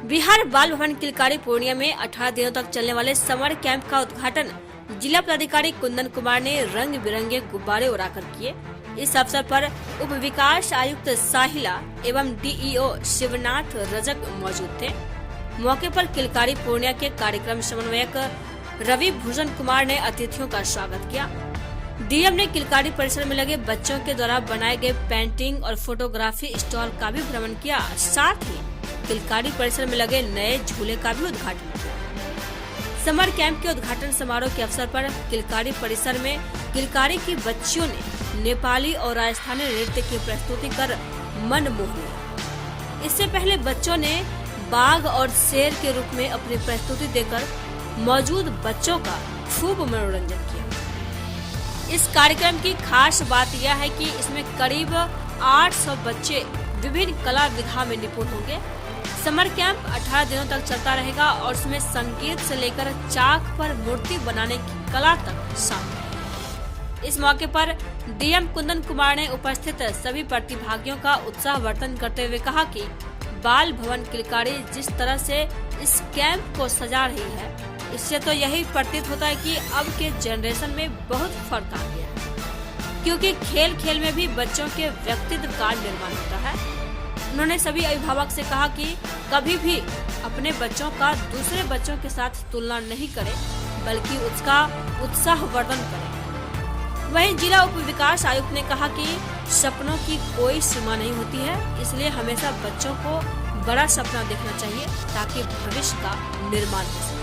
बिहार बाल भवन किलकारी पूर्णिया में 18 दिनों तक चलने वाले समर कैंप का उद्घाटन जिला पदाधिकारी कुंदन कुमार ने रंग बिरंगे गुब्बारे उड़ाकर किए। इस अवसर पर उप विकास आयुक्त साहिला एवं डीईओ शिवनाथ रजक मौजूद थे। मौके पर किलकारी पूर्णिया के कार्यक्रम समन्वयक रवि भूषण कुमार ने अतिथियों का स्वागत किया। डीएम ने किलकारी परिसर में लगे बच्चों के द्वारा बनाए गए पेंटिंग और फोटोग्राफी स्टॉल का भी भ्रमण किया। साथ ही किलकारी परिसर में लगे नए झूले का भी उद्घाटन किया। समर कैंप के उद्घाटन समारोह के अवसर पर किलकारी परिसर में किलकारी की बच्चियों ने नेपाली और राजस्थानी नृत्य की प्रस्तुति कर मन मोह लिया। इससे पहले बच्चों ने बाघ और शेर के रूप में अपनी प्रस्तुति देकर मौजूद बच्चों का खूब मनोरंजन किया। इस कार्यक्रम की खास बात यह है कि इसमें करीब 800 बच्चे विभिन्न कला विधा में निपुण होंगे। समर कैंप 18 दिनों तक चलता रहेगा और इसमें संगीत से लेकर चाक पर मूर्ति बनाने की कला तक शामिल है। इस मौके पर डीएम कुंदन कुमार ने उपस्थित सभी प्रतिभागियों का उत्साहवर्धन करते हुए कहा कि बाल भवन किलकारी जिस तरह से इस कैंप को सजा रही है, इससे तो यही प्रतीत होता है कि अब के जनरेशन में बहुत फर्क आ गया है, क्योंकि खेल खेल में भी बच्चों के व्यक्तित्व का निर्माण होता है। उन्होंने सभी अभिभावक से कहा कि कभी भी अपने बच्चों का दूसरे बच्चों के साथ तुलना नहीं करें, बल्कि उसका उत्साहवर्धन करें। वहीं जिला उप विकास आयुक्त ने कहा कि सपनों की कोई सीमा नहीं होती है, इसलिए हमेशा बच्चों को बड़ा सपना देखना चाहिए ताकि भविष्य का निर्माण हो सके।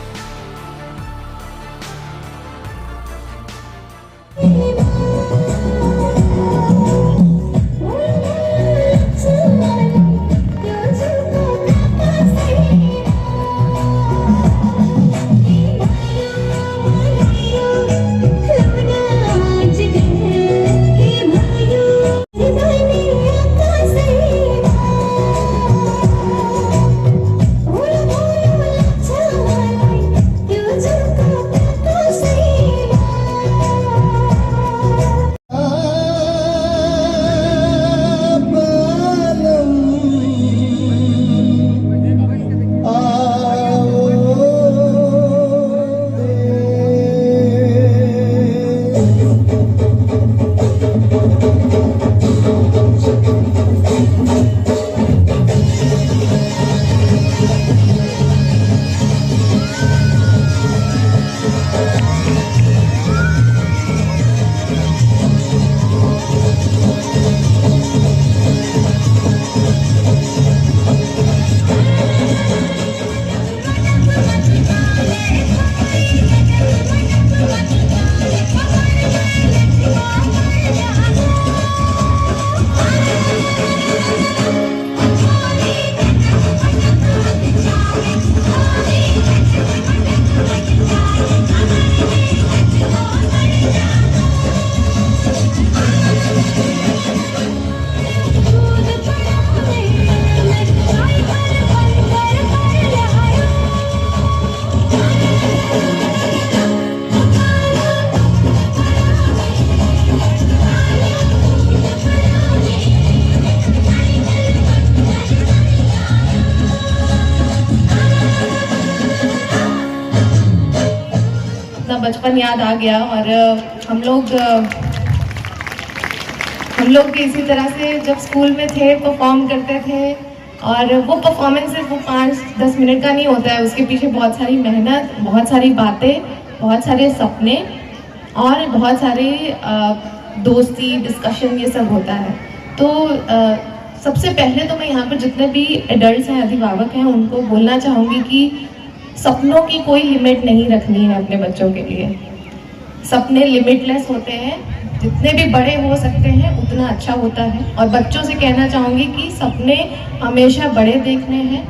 बचपन याद आ गया और हम लोग इसी तरह से जब स्कूल में थे परफॉर्म करते थे, और वो परफॉर्मेंस सिर्फ वो 5-10 मिनट का नहीं होता है, उसके पीछे बहुत सारी मेहनत, बहुत सारी बातें, बहुत सारे सपने और बहुत सारे दोस्ती, डिस्कशन, ये सब होता है। तो सबसे पहले तो मैं यहाँ पर जितने भी एडल्ट्स हैं, अभिभावक हैं, उनको बोलना चाहूँगी कि सपनों की कोई लिमिट नहीं रखनी है अपने बच्चों के लिए। सपने लिमिटलेस होते हैं, जितने भी बड़े हो सकते हैं उतना अच्छा होता है। और बच्चों से कहना चाहूँगी कि सपने हमेशा बड़े देखने हैं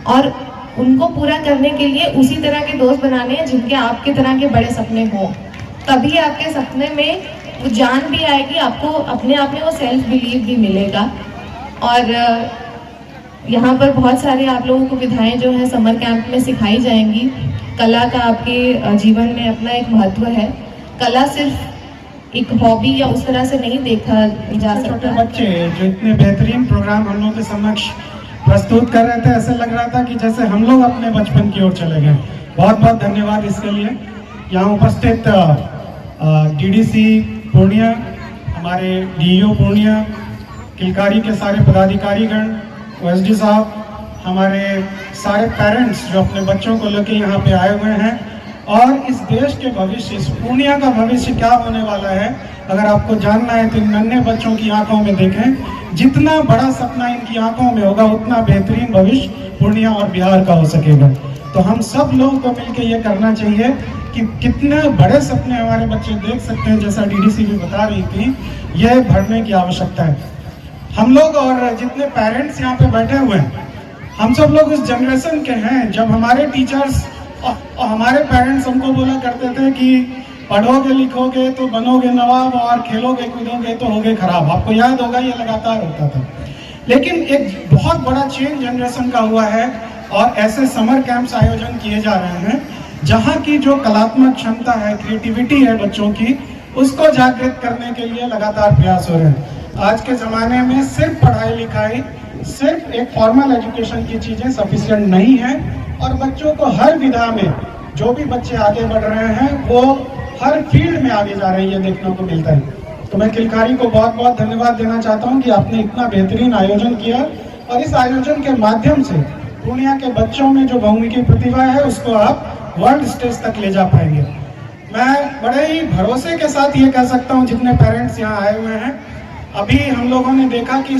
और उनको पूरा करने के लिए उसी तरह के दोस्त बनाने हैं जिनके आपके तरह के बड़े सपने हों। तभी आपके सपने में वो जान भी आएगी, आपको अपने आप में वो सेल्फ बिलीव भी मिलेगा। और यहाँ पर बहुत सारे आप लोगों को विधाएं जो है समर कैंप में सिखाई जाएंगी। कला का आपके जीवन में अपना एक महत्व है। कला सिर्फ एक हॉबी या उस तरह से नहीं देखा जा सकता। छोटे बच्चे जो इतने बेहतरीन प्रोग्राम हम लोगों के समक्ष प्रस्तुत कर रहे थे, ऐसे लग रहा था कि जैसे हम लोग अपने बचपन की ओर चले गए। बहुत बहुत धन्यवाद इसके लिए। यहाँ उपस्थित डीडीसी पूर्णिया, हमारे डीईओ पूर्णिया, किलकारी के सारे पदाधिकारीगण, ओएसडी साहब, हमारे सारे पेरेंट्स जो अपने बच्चों को लेकर यहाँ पे आए हुए हैं, और इस देश के भविष्य, इस पूर्णिया का भविष्य क्या होने वाला है, अगर आपको जानना है तो इन नन्हे बच्चों की आंखों में देखें। जितना बड़ा सपना इनकी आंखों में होगा उतना बेहतरीन भविष्य पूर्णिया और बिहार का हो सकेगा। तो हम सब लोगों को मिलकर ये करना चाहिए कि कितने बड़े सपने हमारे बच्चे देख सकते हैं, जैसा डीडीसी भी बता रही थी, यह भरने की आवश्यकता है। हम लोग और जितने पेरेंट्स यहाँ पे बैठे हुए हैं, हम सब लोग उस जनरेशन के हैं जब हमारे टीचर्स और हमारे पेरेंट्स हमको बोला करते थे कि पढ़ोगे लिखोगे तो बनोगे नवाब और खेलोगे कूदोगे तो होगे खराब। आपको याद होगा, ये लगातार होता था। लेकिन एक बहुत बड़ा चेंज जनरेशन का हुआ है और ऐसे समर कैंप्स आयोजन किए जा रहे हैं जहाँ की जो कलात्मक क्षमता है, क्रिएटिविटी है बच्चों की, उसको जागृत करने के लिए लगातार प्रयास हो रहे हैं। आज के ज़माने में सिर्फ पढ़ाई लिखाई, सिर्फ एक फॉर्मल एजुकेशन की चीज़ें सफिशिएंट नहीं है, और बच्चों को हर विधा में, जो भी बच्चे आगे बढ़ रहे हैं वो हर फील्ड में आगे जा रहे हैं, ये देखने को मिलता है। तो मैं किलकारी को बहुत बहुत धन्यवाद देना चाहता हूँ कि आपने इतना बेहतरीन आयोजन किया, और इस आयोजन के माध्यम से पूर्णिया के बच्चों में जो बहुमुखी प्रतिभा है उसको आप वर्ल्ड स्टेज तक ले जा पाएंगे। मैं बड़े ही भरोसे के साथ ये कह सकता हूँ, जितने पेरेंट्स यहाँ आए हुए हैं, अभी हम लोगों ने देखा कि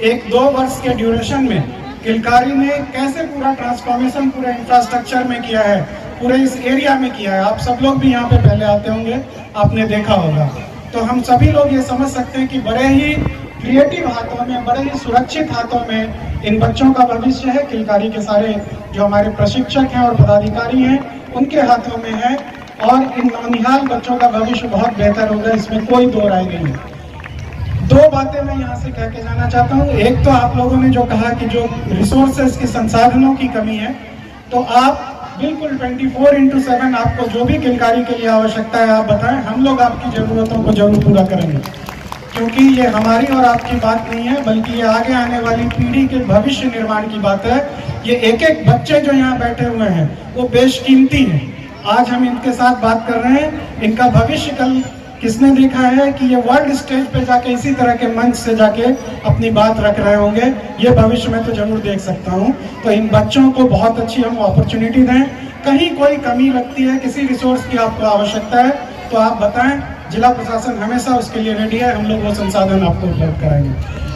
1-2 वर्ष के ड्यूरेशन में किलकारी ने कैसे पूरा ट्रांसफॉर्मेशन पूरे इंफ्रास्ट्रक्चर में किया है, पूरे इस एरिया में किया है। आप सब लोग भी यहाँ पे पहले आते होंगे, आपने देखा होगा। तो हम सभी लोग ये समझ सकते हैं कि बड़े ही क्रिएटिव हाथों में, बड़े ही सुरक्षित हाथों में इन बच्चों का भविष्य है। किलकारी के सारे जो हमारे प्रशिक्षक हैं और पदाधिकारी हैं, उनके हाथों में है, और इन नौनिहाल बच्चों का भविष्य बहुत बेहतर होगा, इसमें कोई दो राय नहीं है। 2 बातें मैं यहाँ से कह के जाना चाहता हूँ। एक तो आप लोगों ने जो कहा कि जो रिसोर्सेज की, संसाधनों की कमी है, तो आप बिल्कुल 24/7 आपको जो भी किलकारी के लिए आवश्यकता है आप बताएं, हम लोग आपकी ज़रूरतों को जरूर पूरा करेंगे। क्योंकि ये हमारी और आपकी बात नहीं है, बल्कि ये आगे आने वाली पीढ़ी के भविष्य निर्माण की बात है। ये एक एक बच्चे जो यहाँ बैठे हुए हैं वो बेशकीमती हैं। आज हम इनके साथ बात कर रहे हैं, इनका भविष्य कल किसने देखा है कि ये वर्ल्ड स्टेज पे जाके इसी तरह के मंच से जाके अपनी बात रख रहे होंगे, ये भविष्य में तो जरूर देख सकता हूँ। तो इन बच्चों को बहुत अच्छी हम अपॉर्चुनिटी दें। कहीं कोई कमी लगती है, किसी रिसोर्स की आपको आवश्यकता है तो आप बताएं, जिला प्रशासन हमेशा उसके लिए रेडी है, हम लोग वो संसाधन आपको उपलब्ध कराएंगे।